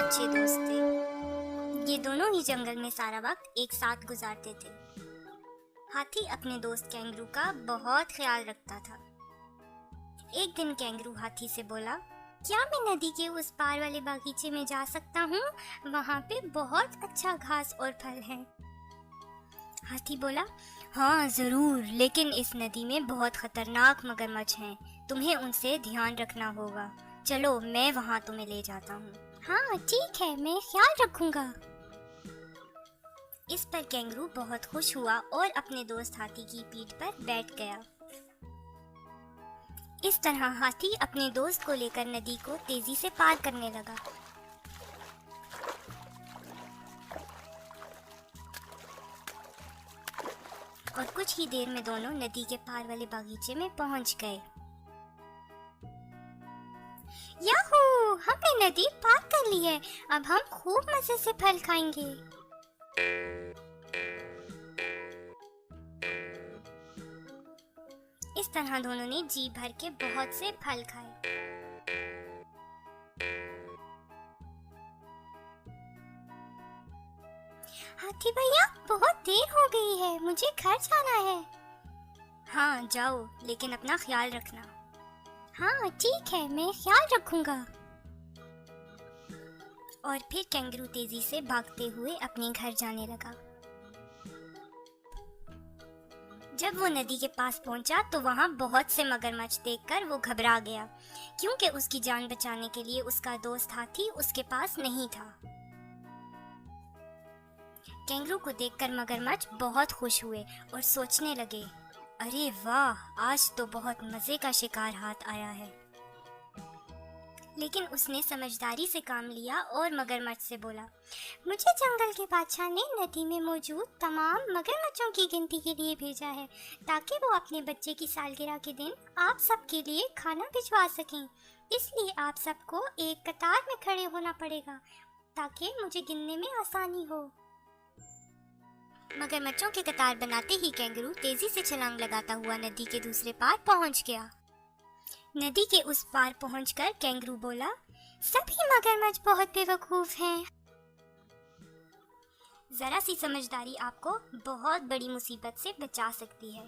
अच्छे दोस्त थे। ये दोनों ही जंगल में सारा वक्त एक साथ गुजारते थे। हाथी अपने दोस्त कैंगरू का बहुत ख्याल रखता था। एक दिन कैंगरू हाथी से बोला, क्या मैं नदी के उस पार वाले बागीचे में जा सकता हूँ? वहाँ पे बहुत अच्छा घास और फल है। हाथी बोला, हाँ जरूर, लेकिन इस नदी में बहुत खतरनाक मगरमच्छ हैं। तुम्हें उनसे ध्यान रखना होगा। चलो मैं वहाँ तुम्हें ले जाता हूँ। हाँ ठीक है, मैं ख्याल रखूंगा। इस पर कैंगरू बहुत खुश हुआ और अपने दोस्त हाथी की पीठ पर बैठ गया। इस तरह हाथी अपने दोस्त को लेकर नदी को तेजी से पार करने लगा। और कुछ ही देर में दोनों नदी के पार वाले बागीचे में पहुंच गए। याहू! हमने नदी पार कर ली है। अब हम खूब मजे से फल खाएंगे। इस तरह दोनों ने जी भर के बहुत से फल खाए। हाथी भैया, बहुत देर हो गई है, मुझे घर जाना है। हाँ जाओ, लेकिन अपना ख्याल रखना। हाँ ठीक है, मैं ख्याल रखूंगा। और फिर कैंगरू तेजी से भागते हुए अपने घर जाने लगा। जब वो नदी के पास पहुंचा तो वहां बहुत से मगरमच्छ देखकर वो घबरा गया, क्योंकि उसकी जान बचाने के लिए उसका दोस्त हाथी उसके पास नहीं था। कैंगरू को देखकर मगरमच्छ बहुत खुश हुए और सोचने लगे, अरे वाह, आज तो बहुत मजे का शिकार हाथ आया है। लेकिन उसने समझदारी से काम लिया और मगरमच्छ से बोला, मुझे जंगल के बादशाह ने नदी में मौजूद तमाम मगरमच्छों की गिनती के लिए भेजा है, ताकि वो अपने बच्चे की सालगिरह के दिन आप सबके लिए खाना भिजवा सकें। इसलिए आप सबको एक कतार में खड़े होना पड़ेगा, ताकि मुझे गिनने में आसानी हो। मगरमच्छों की कतार बनाते ही कैंगरू तेजी से छलांग लगाता हुआ नदी के दूसरे पार पहुंच गया। नदी के उस पार पहुंचकर कैंगरू बोला, सभी मगरमच्छ बहुत बेवकूफ हैं। जरा सी समझदारी आपको बहुत बड़ी मुसीबत से बचा सकती है।